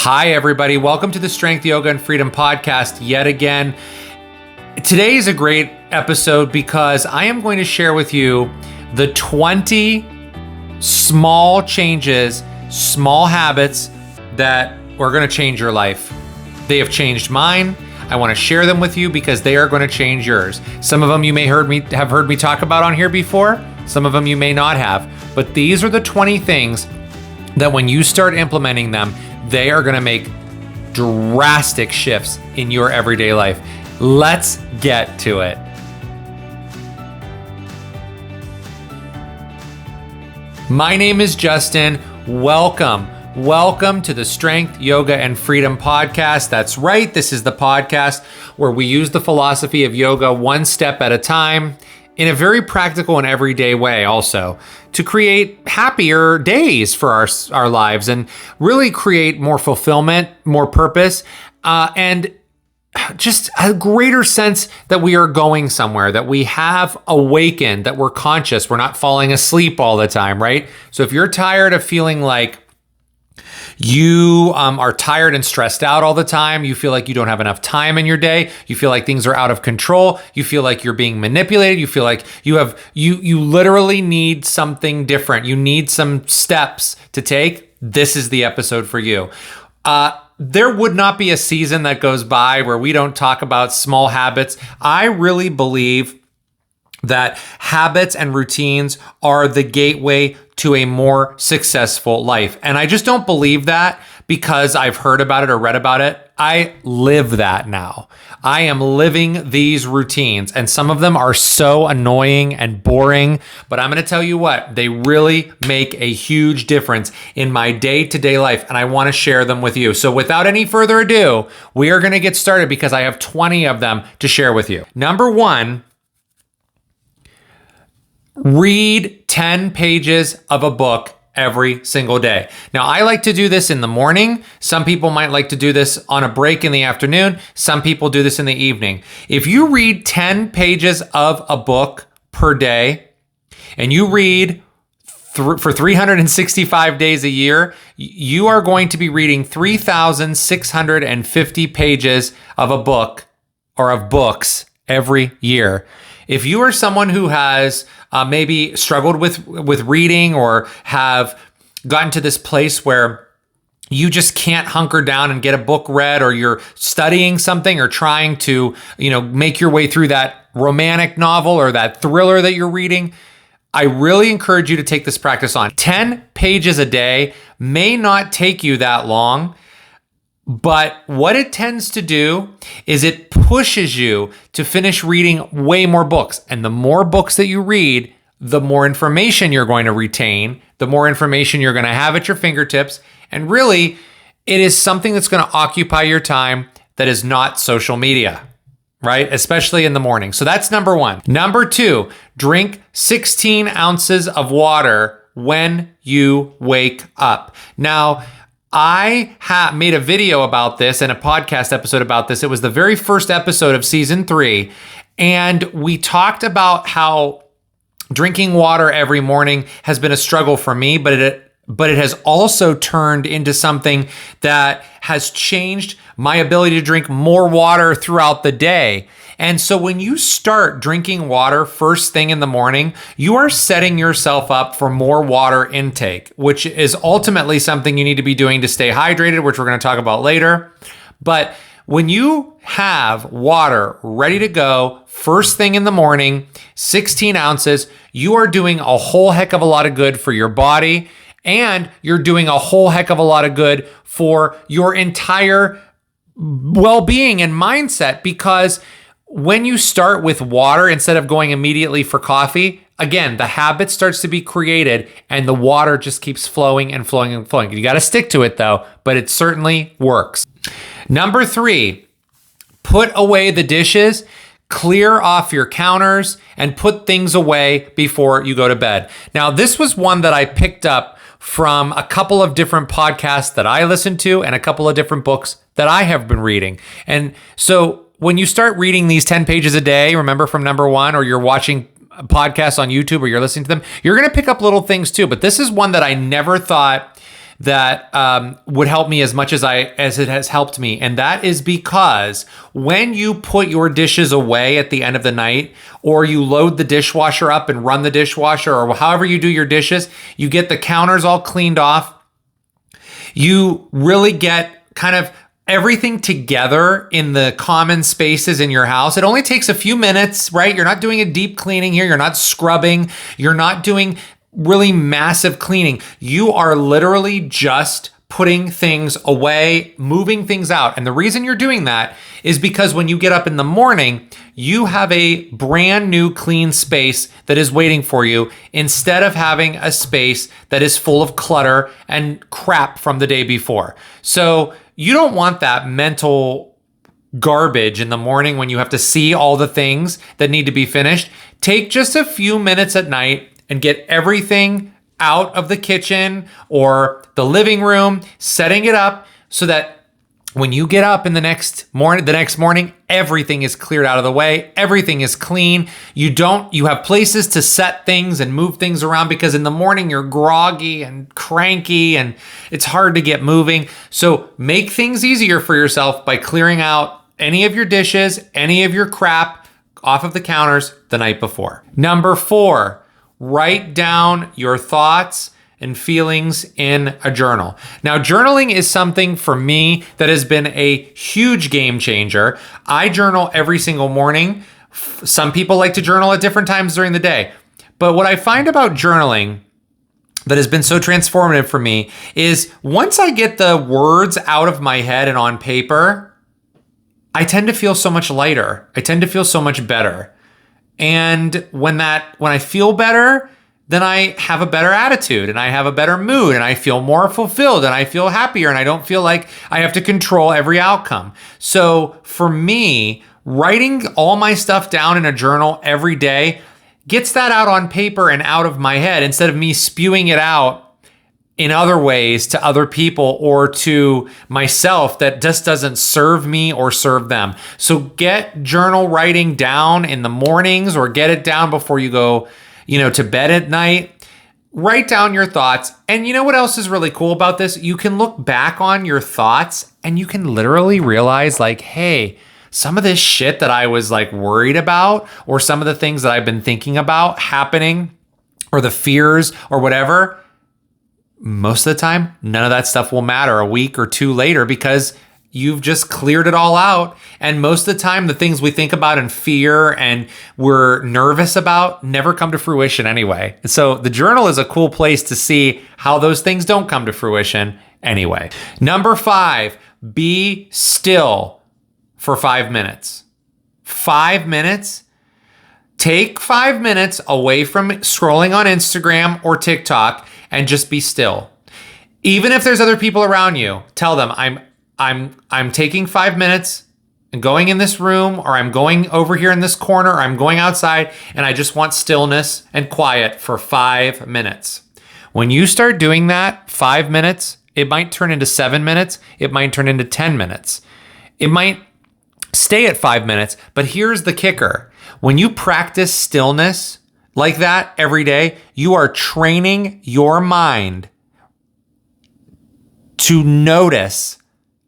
Hi, everybody. Welcome to the Strength, Yoga, and Freedom podcast yet again. Today is a great episode because I am going to share with you the 20 small changes, small habits that are going to change your life. They have changed mine. I want to share them with you because they are going to change yours. Some of them you may have heard me talk about on here before. Some of them you may not have. But these are the 20 things that when you start implementing them, they are going to make drastic shifts in your everyday life. Let's get to it. My name is Justin. Welcome to the Strength, Yoga, and Freedom podcast. That's right. This is the podcast where we use the philosophy of yoga one step at a time in a very practical and everyday way also to create happier days for our lives and really create more fulfillment, more purpose, and just a greater sense that we are going somewhere, that we have awakened, that we're conscious, we're not falling asleep all the time, right? So if you're tired of feeling like you are tired and stressed out all the time, you feel like you don't have enough time in your day, you feel like things are out of control, you feel like you're being manipulated, you feel like you literally need something different, you need some steps to take, this is the episode for you. There would not be a season that goes by where we don't talk about small habits. I really believe that habits and routines are the gateway to a more successful life. And I just don't believe that because I've heard about it or read about it. I live that now. I am living these routines, and some of them are so annoying and boring, but I'm going to tell you what, they really make a huge difference in my day-to-day life, and I want to share them with you. So without any further ado, we are going to get started because I have 20 of them to share with you. Number one, read 10 pages of a book every single day. Now, I like to do this in the morning. Some people might like to do this on a break in the afternoon. Some people do this in the evening. If you read 10 pages of a book per day and you read for 365 days a year, you are going to be reading 3,650 pages of a book or of books every year. If you are someone who has maybe struggled with reading or have gotten to this place where you just can't hunker down and get a book read, or you're studying something or trying to, make your way through that romantic novel or that thriller that you're reading, I really encourage you to take this practice on. 10 pages a day may not take you that long, but what it tends to do is it pushes you to finish reading way more books. And the more books that you read, the more information you're going to retain, the more information you're going to have at your fingertips. And really, it is something that's going to occupy your time that is not social media, right? Especially in the morning. So that's number one. Number two, drink 16 ounces of water when you wake up. Now, I made a video about this and a podcast episode about this. It was the very first episode of season 3. And we talked about how drinking water every morning has been a struggle for me, but it has also turned into something that has changed my ability to drink more water throughout the day. And so when you start drinking water first thing in the morning, you are setting yourself up for more water intake, which is ultimately something you need to be doing to stay hydrated, which we're going to talk about later. But when you have water ready to go first thing in the morning, 16 ounces, you are doing a whole heck of a lot of good for your body, and you're doing a whole heck of a lot of good for your entire well-being and mindset, because when you start with water instead of going immediately for coffee, again, the habit starts to be created and the water just keeps flowing and flowing and flowing. You got to stick to it though, but it certainly works. Number 3, put away the dishes, clear off your counters, and put things away before you go to bed. Now, this was one that I picked up from a couple of different podcasts that I listened to and a couple of different books that I have been reading. And so when you start reading these 10 pages a day, remember from number 1, or you're watching podcasts on YouTube or you're listening to them, you're going to pick up little things too. But this is one that I never thought that would help me as much as it has helped me. And that is because when you put your dishes away at the end of the night, or you load the dishwasher up and run the dishwasher, or however you do your dishes, you get the counters all cleaned off. You really get kind of everything together in the common spaces in your house. It only takes a few minutes, right? You're not doing a deep cleaning here. You're not scrubbing. You're not doing really massive cleaning. You are literally just putting things away, moving things out. And the reason you're doing that is because when you get up in the morning, you have a brand new clean space that is waiting for you, instead of having a space that is full of clutter and crap from the day before. So you don't want that mental garbage in the morning when you have to see all the things that need to be finished. Take just a few minutes at night and get everything out of the kitchen or the living room, setting it up so that when you get up in the next morning, everything is cleared out of the way. Everything is clean. You have places to set things and move things around, because in the morning you're groggy and cranky and it's hard to get moving. So make things easier for yourself by clearing out any of your dishes, any of your crap off of the counters the night before. Number 4, write down your thoughts and feelings in a journal. Now, journaling is something for me that has been a huge game changer. I journal every single morning. Some people like to journal at different times during the day. But what I find about journaling that has been so transformative for me is once I get the words out of my head and on paper, I tend to feel so much lighter. I tend to feel so much better. And when I feel better, then I have a better attitude and I have a better mood and I feel more fulfilled and I feel happier and I don't feel like I have to control every outcome. So for me, writing all my stuff down in a journal every day gets that out on paper and out of my head, instead of me spewing it out in other ways to other people or to myself that just doesn't serve me or serve them. So get journal writing down in the mornings, or get it down before you go, to bed at night. Write down your thoughts. And you know what else is really cool about this? You can look back on your thoughts and you can literally realize, like, hey, some of this shit that I was like worried about, or some of the things that I've been thinking about happening, or the fears or whatever, most of the time, none of that stuff will matter a week or two later, because you've just cleared it all out. And most of the time, the things we think about in fear and we're nervous about never come to fruition anyway. And so the journal is a cool place to see how those things don't come to fruition anyway. Number 5, be still for 5 minutes. 5 minutes. Take 5 minutes away from scrolling on Instagram or TikTok and just be still. Even if there's other people around you, tell them, I'm taking 5 minutes and going in this room, or I'm going over here in this corner, or I'm going outside, and I just want stillness and quiet for 5 minutes. When you start doing that, 5 minutes, it might turn into 7 minutes. It might turn into 10 minutes. It might stay at 5 minutes, but here's the kicker. When you practice stillness like that every day, you are training your mind to notice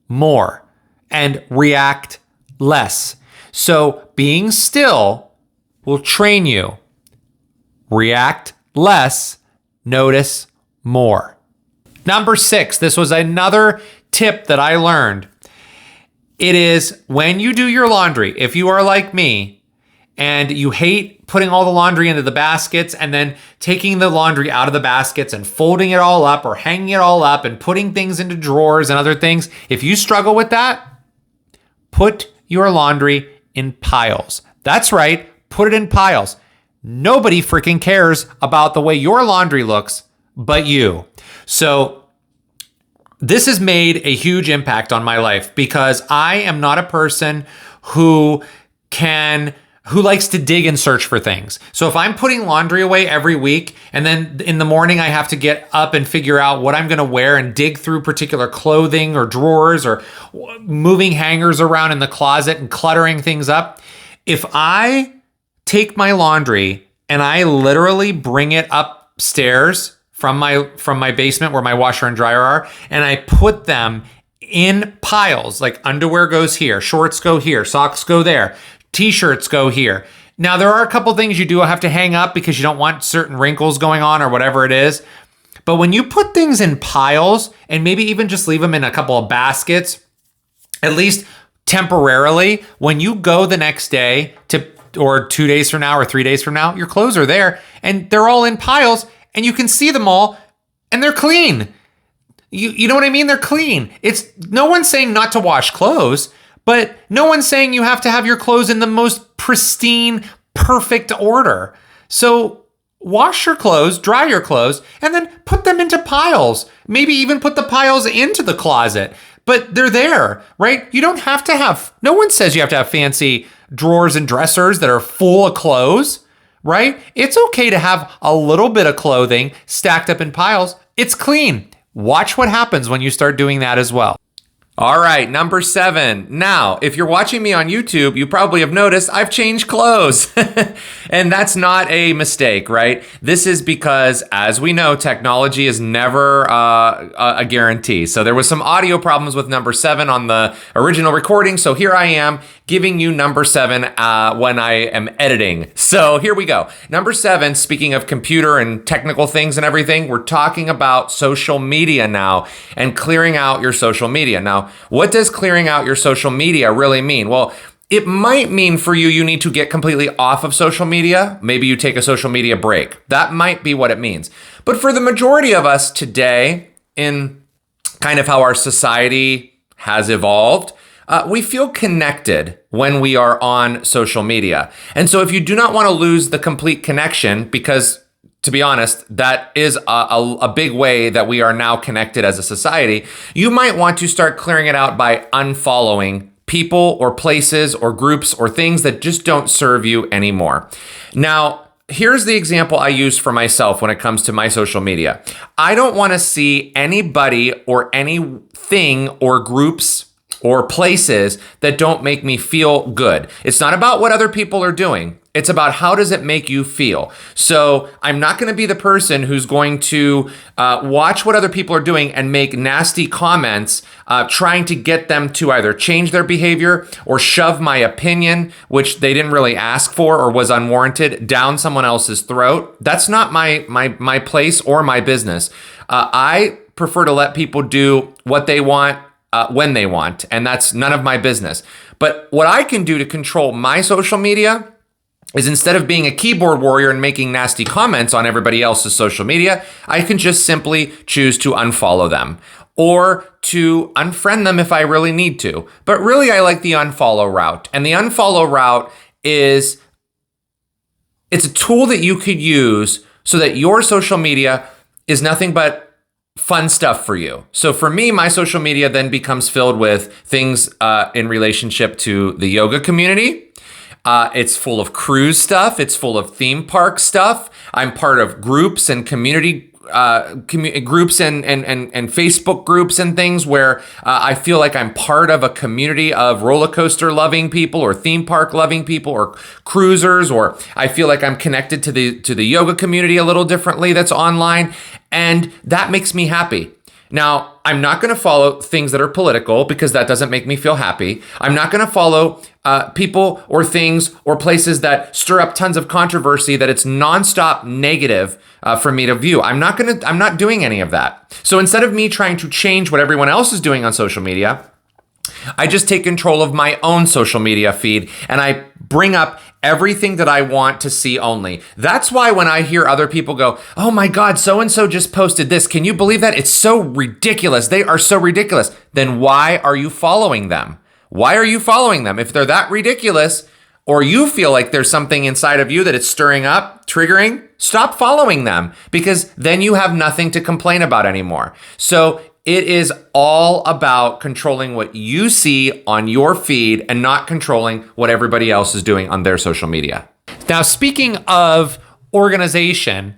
more and react less. So being still will train you. React less, notice more. Number 6, this was another tip that I learned. It is when you do your laundry, if you are like me and you hate putting all the laundry into the baskets and then taking the laundry out of the baskets and folding it all up or hanging it all up and putting things into drawers and other things, if you struggle with that, put your laundry in piles. That's right, put it in piles. Nobody freaking cares about the way your laundry looks but you. So this has made a huge impact on my life, because I am not a person who likes to dig and search for things. So if I'm putting laundry away every week, and then in the morning I have to get up and figure out what I'm going to wear and dig through particular clothing or drawers or moving hangers around in the closet and cluttering things up, if I take my laundry and I literally bring it upstairs from my basement where my washer and dryer are, and I put them in piles. Like underwear goes here, shorts go here, socks go there, t-shirts go here. Now there are a couple things you do have to hang up because you don't want certain wrinkles going on or whatever it is. But when you put things in piles and maybe even just leave them in a couple of baskets, at least temporarily, when you go the next day or 2 days from now or 3 days from now, your clothes are there and they're all in piles and you can see them all and they're clean. You know what I mean? They're clean. It's no one's saying not to wash clothes, but no one's saying you have to have your clothes in the most pristine, perfect order. So wash your clothes, dry your clothes, and then put them into piles. Maybe even put the piles into the closet, but they're there, right? You don't have to have, no one says you have to have fancy drawers and dressers that are full of clothes, right? It's okay to have a little bit of clothing stacked up in piles. It's clean. Watch what happens when you start doing that as well. All right, number 7. Now, if you're watching me on YouTube, you probably have noticed I've changed clothes. And that's not a mistake, right? This is because, as we know, technology is never a guarantee. So there was some audio problems with number 7 on the original recording. So here I am giving you number 7 when I am editing. So here we go. Number 7, speaking of computer and technical things and everything, we're talking about social media now and clearing out your social media. Now, what does clearing out your social media really mean? Well, it might mean for you need to get completely off of social media. Maybe you take a social media break. That might be what it means. But for the majority of us today, in kind of how our society has evolved, we feel connected when we are on social media. And so if you do not want to lose the complete connection, because to be honest, that is a big way that we are now connected as a society, you might want to start clearing it out by unfollowing people or places or groups or things that just don't serve you anymore. Now, here's the example I use for myself when it comes to my social media. I don't want to see anybody or anything or groups or places that don't make me feel good. It's not about what other people are doing. It's about how does it make you feel. So I'm not going to be the person who's going to watch what other people are doing and make nasty comments, trying to get them to either change their behavior or shove my opinion, which they didn't really ask for or was unwarranted, down someone else's throat. That's not my place or my business. I prefer to let people do what they want when they want, and that's none of my business. But what I can do to control my social media is, instead of being a keyboard warrior and making nasty comments on everybody else's social media, I can just simply choose to unfollow them or to unfriend them if I really need to. But really, I like the unfollow route. And the unfollow route it's a tool that you could use so that your social media is nothing but fun stuff for you. So for me, my social media then becomes filled with things in relationship to the yoga community. It's full of cruise stuff. It's full of theme park stuff. I'm part of groups and community groups and Facebook groups and things where I feel like I'm part of a community of roller coaster loving people or theme park loving people or cruisers, or I feel like I'm connected to the yoga community a little differently that's online, and that makes me happy. Now, I'm not going to follow things that are political because that doesn't make me feel happy. I'm not going to follow people or things or places that stir up tons of controversy that it's nonstop negative for me to view. I'm not doing any of that. So instead of me trying to change what everyone else is doing on social media, I just take control of my own social media feed and I bring up everything that I want to see only. That's why when I hear other people go, "Oh my God, so-and-so just posted this. Can you believe that? It's so ridiculous. They are so ridiculous." Then why are you following them? Why are you following them? If they're that ridiculous, or you feel like there's something inside of you that it's stirring up, triggering, stop following them, because then you have nothing to complain about anymore. So it is all about controlling what you see on your feed and not controlling what everybody else is doing on their social media. Now, speaking of organization,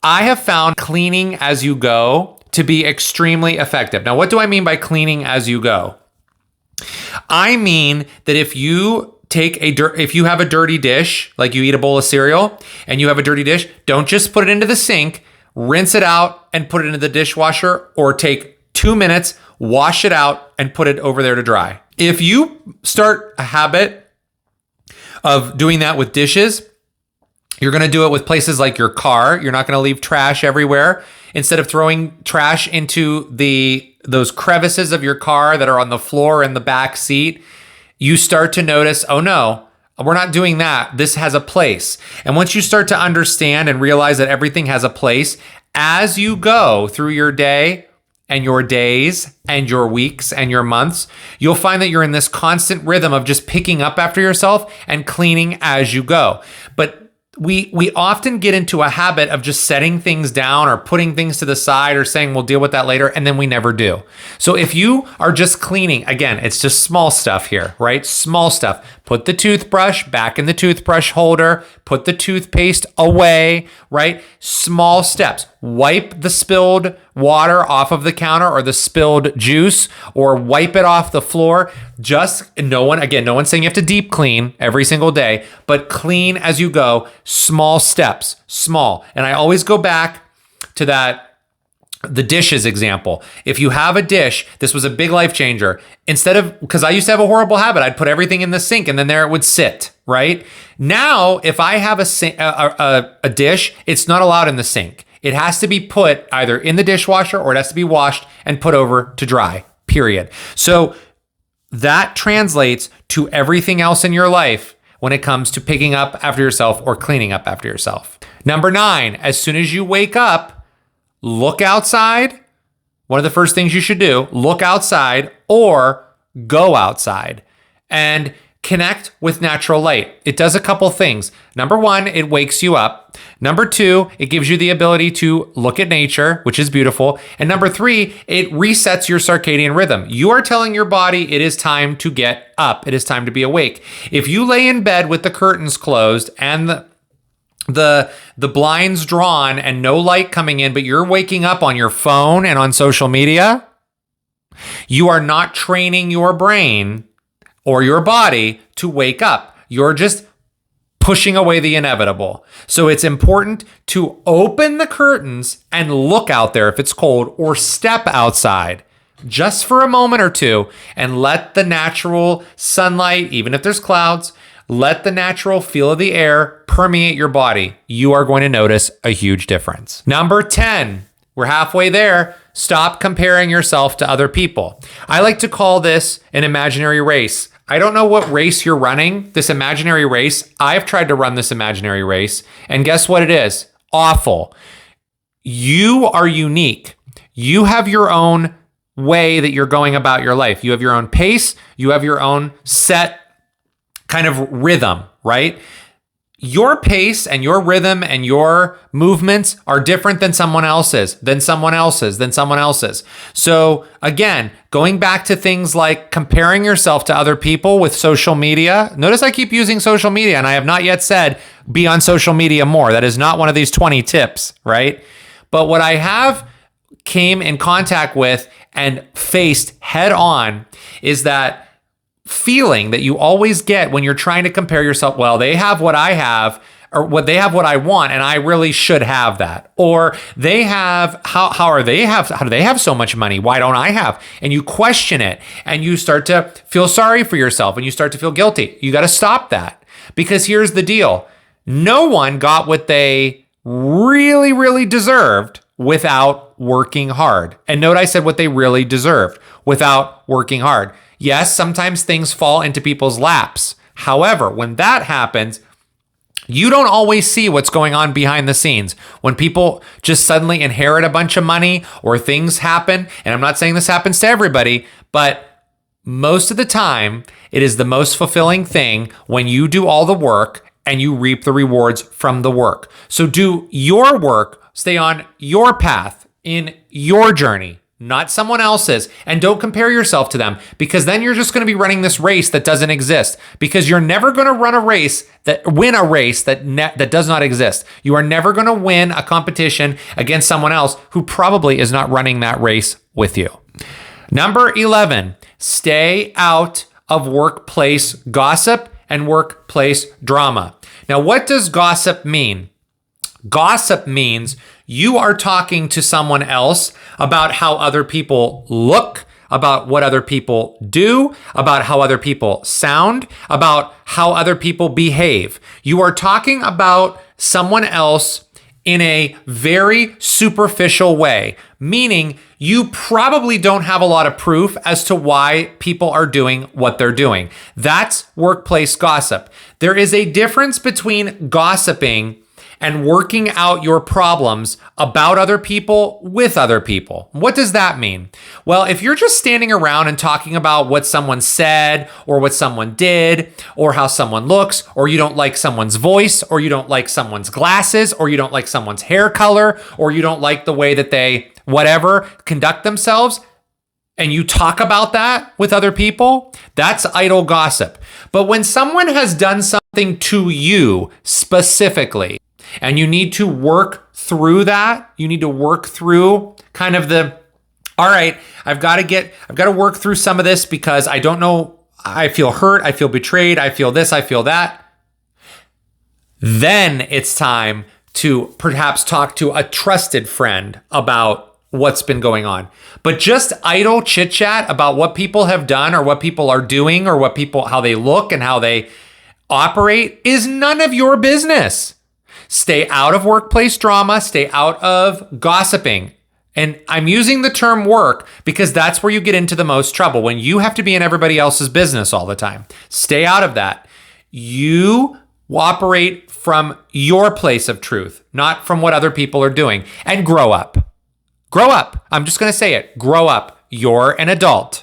I have found cleaning as you go to be extremely effective. Now, what do I mean by cleaning as you go? I mean that if you have a dirty dish, like you eat a bowl of cereal and you have a dirty dish, don't just put it into the sink. rinse it out and put it into the dishwasher, or take 2 minutes, wash it out and put it over there to dry. If you start a habit of doing that with dishes, you're going to do it with places like your car. You're not going to leave trash everywhere. Instead of throwing trash into those crevices of your car that are on the floor in the back seat, you start to notice, oh no, we're not doing that. This has a place. And once you start to understand and realize that everything has a place, as you go through your day and your days and your weeks and your months, you'll find that you're in this constant rhythm of just picking up after yourself and cleaning as you go. But we often get into a habit of just setting things down or putting things to the side or saying we'll deal with that later, and then we never do. So if you are just cleaning, again, it's just small stuff here, right? Small stuff. Put the toothbrush back in the toothbrush holder, put the toothpaste away, right? Small steps. Wipe the spilled water off of the counter or the spilled juice, or wipe it off the floor. No one's saying you have to deep clean every single day, but clean as you go. Small steps, small. And I always go back to the dishes example. If you have a dish, this was a big life changer. Because I used to have a horrible habit, I'd put everything in the sink and then there it would sit, right? Now, if I have a dish, it's not allowed in the sink. It has to be put either in the dishwasher or it has to be washed and put over to dry, period. So that translates to everything else in your life when it comes to picking up after yourself or cleaning up after yourself. Number 9, as soon as you wake up, look outside. One of the first things you should do, look outside or go outside and connect with natural light. It does a couple things. Number 1, it wakes you up. Number 2, it gives you the ability to look at nature, which is beautiful. And number 3, it resets your circadian rhythm. You are telling your body it is time to get up. It is time to be awake. If you lay in bed with the curtains closed and the blinds drawn and no light coming in, but you're waking up on your phone and on social media, you are not training your brain or your body to wake up. You're just pushing away the inevitable. So it's important to open the curtains and look out there if it's cold, or step outside just for a moment or two and let the natural sunlight, even if there's clouds, let the natural feel of the air permeate your body. You are going to notice a huge difference. Number 10, we're halfway there. Stop comparing yourself to other people. I like to call this an imaginary race. I don't know what race you're running, this imaginary race. I've tried to run this imaginary race, and guess what it is? Awful. You are unique. You have your own way that you're going about your life. You have your own pace. You have your own set kind of rhythm, right? Your pace and your rhythm and your movements are different than someone else's, So again, going back to things like comparing yourself to other people with social media. Notice I keep using social media, and I have not yet said be on social media more. That is not one of these 20 tips, right? But what I have came in contact with and faced head on is that feeling that you always get when you're trying to compare yourself. Well, they have what I have, or what they have what I want, and I really should have that. Or they have, how do they have so much money? Why don't I have? And you question it, and you start to feel sorry for yourself, and you start to feel guilty. You got to stop that, because here's the deal. No one got what they really, really deserved without working hard. And note I said what they really deserved without working hard. Yes, sometimes things fall into people's laps. However, when that happens, you don't always see what's going on behind the scenes. When people just suddenly inherit a bunch of money or things happen, and I'm not saying this happens to everybody, but most of the time, it is the most fulfilling thing when you do all the work and you reap the rewards from the work. So do your work, stay on your path in your journey, not someone else's, and don't compare yourself to them, because then you're just going to be running this race that doesn't exist, because you're never going to win a race that does not exist. You are never going to win a competition against someone else who probably is not running that race with you. Number 11, stay out of workplace gossip and workplace drama. Now, what does gossip mean? Gossip means you are talking to someone else about how other people look, about what other people do, about how other people sound, about how other people behave. You are talking about someone else in a very superficial way, meaning you probably don't have a lot of proof as to why people are doing what they're doing. That's workplace gossip. There is a difference between gossiping and working out your problems about other people with other people. What does that mean? Well, if you're just standing around and talking about what someone said or what someone did or how someone looks, or you don't like someone's voice, or you don't like someone's glasses, or you don't like someone's hair color, or you don't like the way that they conduct themselves, and you talk about that with other people, that's idle gossip. But when someone has done something to you specifically, and you need to work through that. You need to work through kind of all right, I've got to work through some of this because I don't know, I feel hurt, I feel betrayed, I feel this, I feel that. Then it's time to perhaps talk to a trusted friend about what's been going on. But just idle chit chat about what people have done or what people are doing or how they look and how they operate is none of your business. Stay out of workplace drama, stay out of gossiping. And I'm using the term work because that's where you get into the most trouble, when you have to be in everybody else's business all the time. Stay out of that. You operate from your place of truth, not from what other people are doing. And grow up. Grow up. I'm just going to say it. Grow up. You're an adult.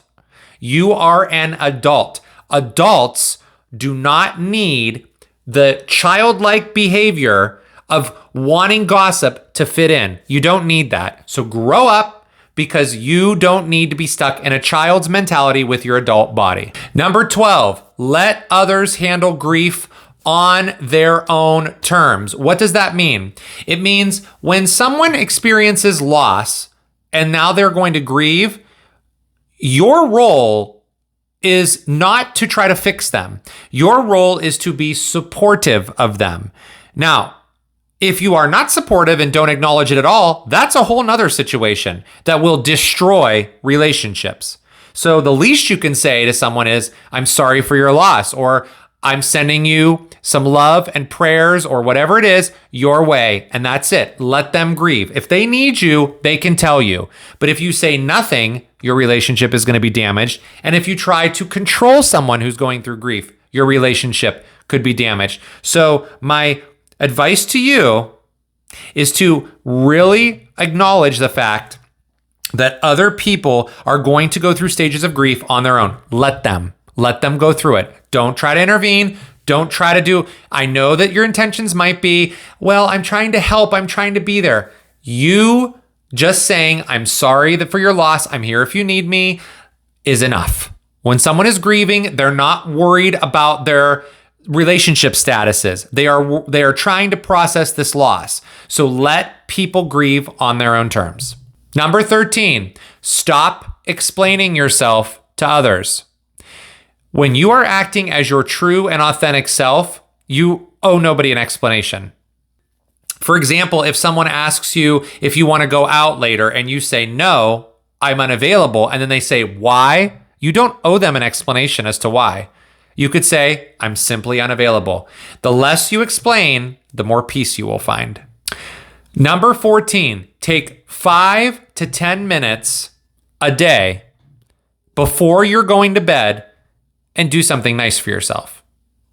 You are an adult. Adults do not need the childlike behavior of wanting gossip to fit in. You don't need that. So grow up, because you don't need to be stuck in a child's mentality with your adult body. Number 12, let others handle grief on their own terms. What does that mean? It means when someone experiences loss and now they're going to grieve, your role is not to try to fix them. Your role is to be supportive of them. Now, if you are not supportive and don't acknowledge it at all, that's a whole nother situation that will destroy relationships. So the least you can say to someone is, I'm sorry for your loss, or I'm sending you some love and prayers, or whatever it is, your way. And that's it. Let them grieve. If they need you, they can tell you. But if you say nothing, your relationship is going to be damaged. And if you try to control someone who's going through grief, your relationship could be damaged. So my advice to you is to really acknowledge the fact that other people are going to go through stages of grief on their own. Let them go through it. Don't try to intervene. Don't try to I know that your intentions might be, well, I'm trying to help. I'm trying to be there. You just saying, I'm sorry for your loss, I'm here if you need me, is enough. When someone is grieving, they're not worried about their relationship statuses. They are trying to process this loss. So let people grieve on their own terms. Number 13, stop explaining yourself to others. When you are acting as your true and authentic self, you owe nobody an explanation. For example, if someone asks you if you want to go out later and you say, no, I'm unavailable, and then they say, why? You don't owe them an explanation as to why. You could say, I'm simply unavailable. The less you explain, the more peace you will find. Number 14, take 5 to 10 minutes a day before you're going to bed and do something nice for yourself.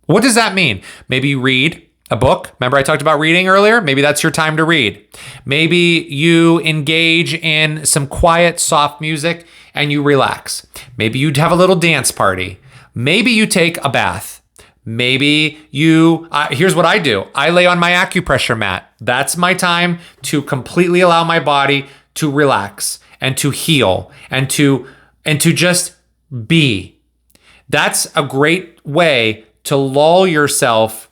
What does that mean? Maybe read a book. Remember I talked about reading earlier? Maybe that's your time to read. Maybe you engage in some quiet, soft music and you relax. Maybe you'd have a little dance party. Maybe you take a bath. Maybe here's what I do. I lay on my acupressure mat. That's my time to completely allow my body to relax and to heal and to just be. That's a great way to lull yourself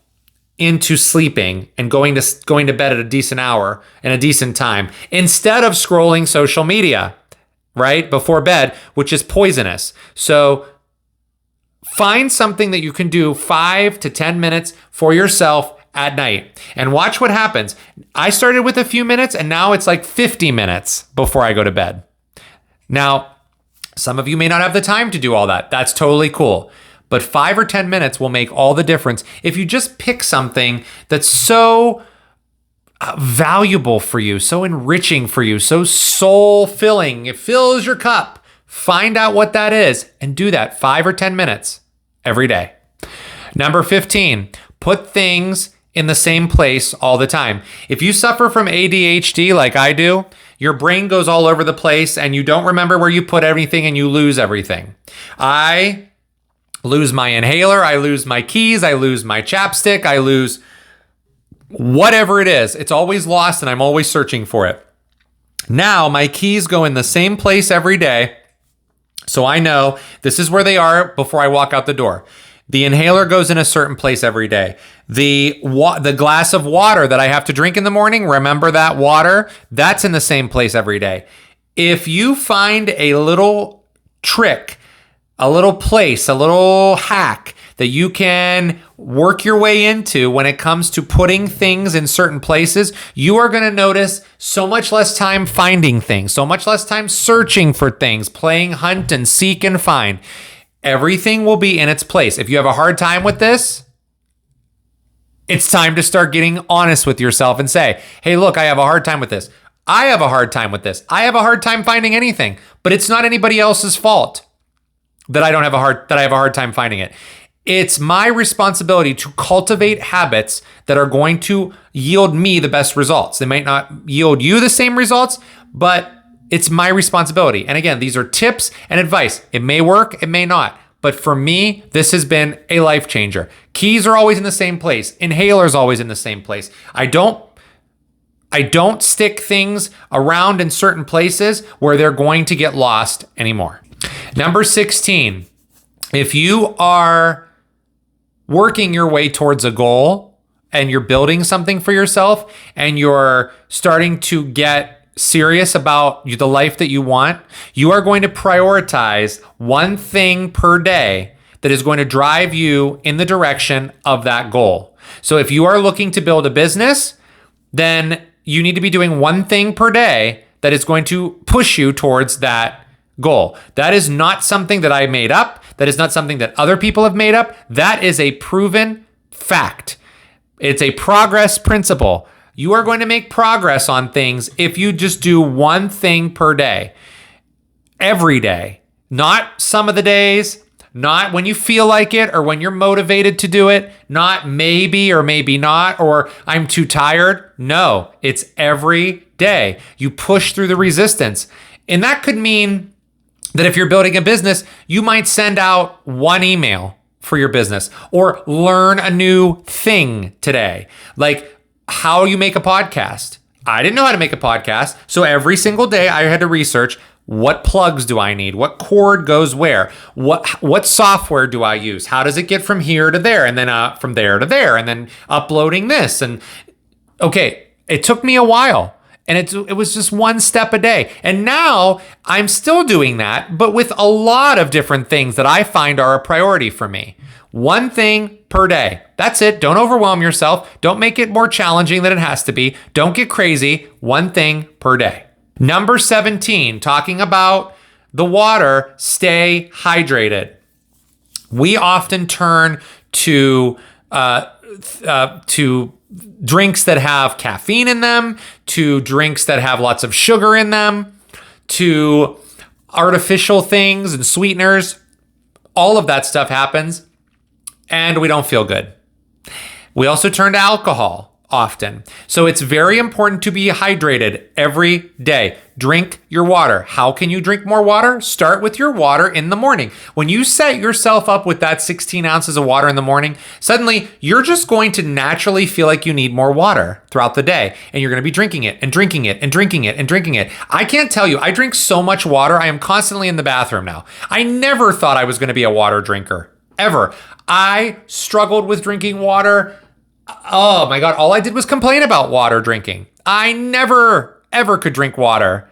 into sleeping and going to bed at a decent hour and a decent time instead of scrolling social media, right? Before bed, which is poisonous. So find something that you can do 5 to 10 minutes for yourself at night and watch what happens. I started with a few minutes and now it's like 50 minutes before I go to bed. Now, some of you may not have the time to do all that. That's totally cool. But 5 or 10 minutes will make all the difference if you just pick something that's so valuable for you, so enriching for you, so soul-filling. It fills your cup. Find out what that is and do that 5 or 10 minutes every day. Number 15, put things in the same place all the time. If you suffer from ADHD like I do, your brain goes all over the place and you don't remember where you put everything and you lose everything. I lose my inhaler, I lose my keys, I lose my chapstick, I lose whatever it is. It's always lost and I'm always searching for it. Now my keys go in the same place every day, so I know this is where they are before I walk out the door. The inhaler goes in a certain place every day. The glass of water that I have to drink in the morning, remember that water? That's in the same place every day. If you find a little trick, a little place, a little hack that you can work your way into when it comes to putting things in certain places, you are going to notice so much less time finding things, so much less time searching for things, playing hunt and seek and find. Everything will be in its place. If you have a hard time with this, it's time to start getting honest with yourself and say, hey, look, I have a hard time with this. I have a hard time with this. I have a hard time finding anything, but it's not anybody else's fault that I have a hard time finding it. It's my responsibility to cultivate habits that are going to yield me the best results. They might not yield you the same results, but it's my responsibility. And again, these are tips and advice. It may work, it may not. But for me, this has been a life changer. Keys are always in the same place. Inhaler's always in the same place. I don't stick things around in certain places where they're going to get lost anymore. Number 16, if you are working your way towards a goal and you're building something for yourself and you're starting to get serious about the life that you want, you are going to prioritize one thing per day that is going to drive you in the direction of that goal. So if you are looking to build a business, then you need to be doing one thing per day that is going to push you towards that goal. That is not something that I made up. That is not something that other people have made up. That is a proven fact. It's a progress principle. You are going to make progress on things if you just do one thing per day, every day, not some of the days, not when you feel like it or when you're motivated to do it, not maybe or maybe not, or I'm too tired. No, it's every day. You push through the resistance. And that could mean that if you're building a business, you might send out one email for your business or learn a new thing today. Like, how you make a podcast. I didn't know how to make a podcast. So every single day I had to research, what plugs do I need? What cord goes where? What software do I use? How does it get from here to there? And then from there to there, and then uploading this. And okay, it took me a while. And it was just one step a day. And now I'm still doing that, but with a lot of different things that I find are a priority for me. One thing per day. That's it. Don't overwhelm yourself. Don't make it more challenging than it has to be. Don't get crazy. One thing per day. Number 17, talking about the water, stay hydrated. We often turn to drinks that have caffeine in them, to drinks that have lots of sugar in them, to artificial things and sweeteners. All of that stuff happens and we don't feel good. We also turn to alcohol often. So it's very important to be hydrated every day. Drink your water. How can you drink more water? Start with your water in the morning. When you set yourself up with that 16 ounces of water in the morning, suddenly you're just going to naturally feel like you need more water throughout the day. And you're going to be drinking it and drinking it and drinking it and drinking it. I can't tell you, I drink so much water. I am constantly in the bathroom now. I never thought I was going to be a water drinker, ever. I struggled with drinking water. Oh my God, all I did was complain about water drinking. I never, ever could drink water.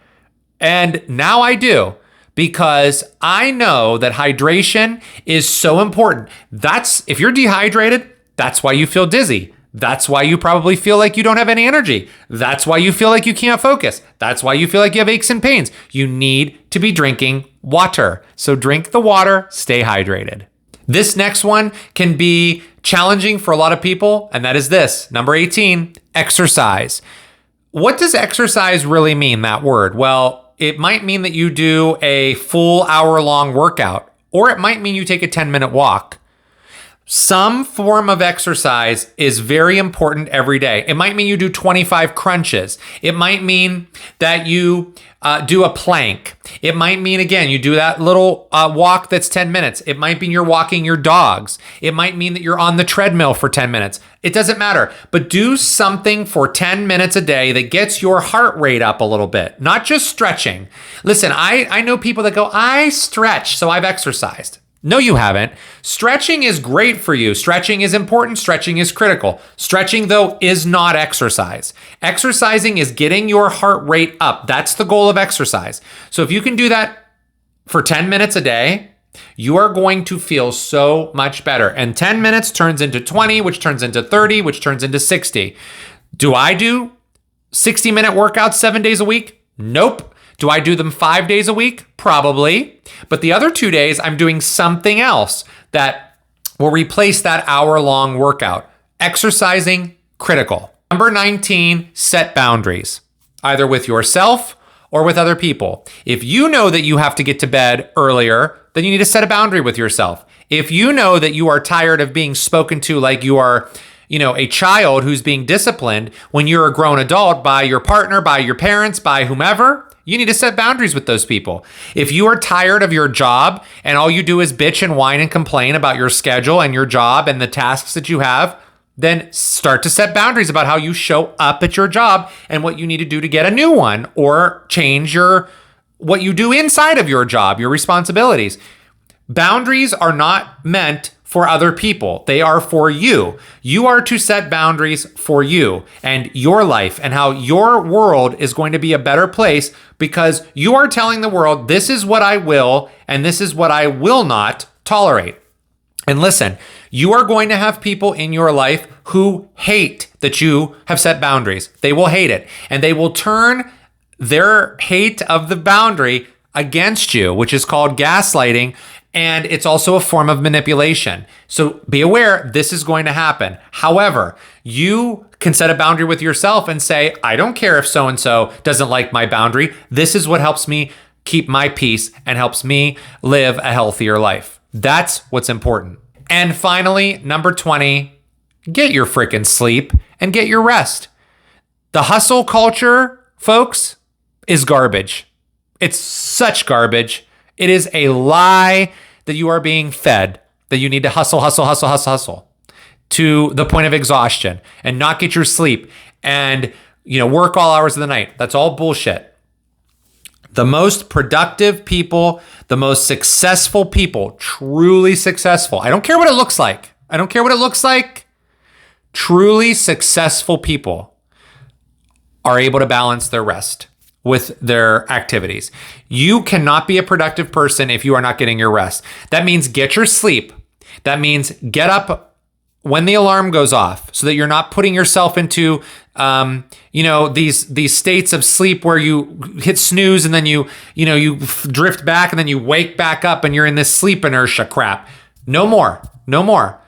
And now I do, because I know that hydration is so important. If you're dehydrated, that's why you feel dizzy. That's why you probably feel like you don't have any energy. That's why you feel like you can't focus. That's why you feel like you have aches and pains. You need to be drinking water. So drink the water, stay hydrated. This next one can be challenging for a lot of people, and that is this, number 18, exercise. What does exercise really mean, that word? Well, it might mean that you do a full hour-long workout, or it might mean you take a 10-minute walk. Some form of exercise is very important every day. It might mean you do 25 crunches. It might mean that you do a plank. It might mean, again, you do that little walk that's 10 minutes. It might mean you're walking your dogs. It might mean that you're on the treadmill for 10 minutes. It doesn't matter. But do something for 10 minutes a day that gets your heart rate up a little bit, not just stretching. Listen, I know people that go, I stretch, so I've exercised. No, you haven't. Stretching is great for you. Stretching is important. Stretching is critical. Stretching, though, is not exercise. Exercising is getting your heart rate up. That's the goal of exercise. So if you can do that for 10 minutes a day, you are going to feel so much better. And 10 minutes turns into 20, which turns into 30, which turns into 60. Do I do 60-minute workouts 7 days a week? Nope. Do I do them 5 days a week? Probably. But the other 2 days, I'm doing something else that will replace that hour-long workout. Exercising, critical. Number 19, set boundaries, either with yourself or with other people. If you know that you have to get to bed earlier, then you need to set a boundary with yourself. If you know that you are tired of being spoken to like you are, a child who's being disciplined when you're a grown adult by your partner, by your parents, by whomever, you need to set boundaries with those people. If you are tired of your job and all you do is bitch and whine and complain about your schedule and your job and the tasks that you have, then start to set boundaries about how you show up at your job and what you need to do to get a new one, or change what you do inside of your job, your responsibilities. Boundaries are not meant for other people. They are for you. You are to set boundaries for you and your life and how your world is going to be a better place, because you are telling the world, this is what I will and this is what I will not tolerate. And listen, you are going to have people in your life who hate that you have set boundaries. They will hate it, and they will turn their hate of the boundary against you, which is called gaslighting. And it's also a form of manipulation. So be aware, this is going to happen. However, you can set a boundary with yourself and say, I don't care if so-and-so doesn't like my boundary. This is what helps me keep my peace and helps me live a healthier life. That's what's important. And finally, number 20, get your freaking sleep and get your rest. The hustle culture, folks, is garbage. It's such garbage. It is a lie that you are being fed, that you need to hustle to the point of exhaustion and not get your sleep and, work all hours of the night. That's all bullshit. The most productive people, the most successful people, truly successful. I don't care what it looks like. Truly successful people are able to balance their rest with their activities. You cannot be a productive person if you are not getting your rest. That means get your sleep. That means get up when the alarm goes off so that you're not putting yourself into, these states of sleep where you hit snooze and then you drift back and then you wake back up and you're in this sleep inertia crap. No more.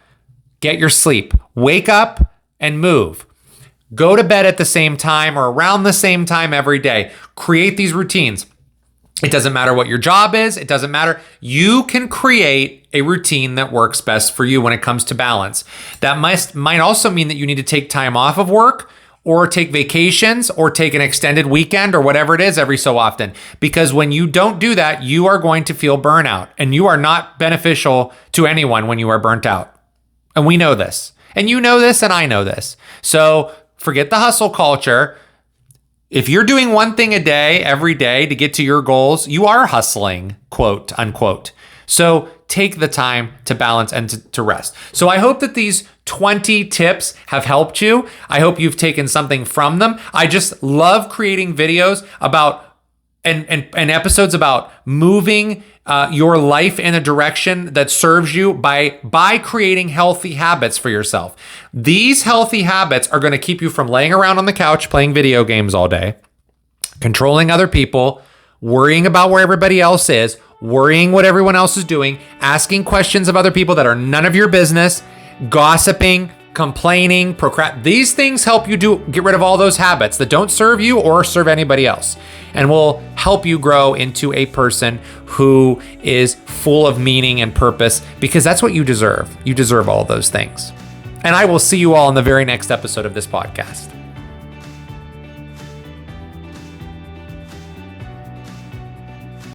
Get your sleep. Wake up and move. Go to bed at the same time or around the same time every day. Create these routines. It doesn't matter what your job is. It doesn't matter. You can create a routine that works best for you when it comes to balance. That might also mean that you need to take time off of work or take vacations or take an extended weekend or whatever it is every so often. Because when you don't do that, you are going to feel burnout, and you are not beneficial to anyone when you are burnt out. And we know this. And you know this, and I know this. So forget the hustle culture. If you're doing one thing a day, every day to get to your goals, you are hustling, quote unquote. So take the time to balance and to rest. So I hope that these 20 tips have helped you. I hope you've taken something from them. I just love creating videos about and episodes about moving your life in a direction that serves you by creating healthy habits for yourself. These healthy habits are going to keep you from laying around on the couch playing video games all day, controlling other people, worrying about where everybody else is, worrying what everyone else is doing, asking questions of other people that are none of your business, gossiping, complaining, These things help you get rid of all those habits that don't serve you or serve anybody else, and will help you grow into a person who is full of meaning and purpose, because that's what you deserve. You deserve all those things. And I will see you all in the very next episode of this podcast.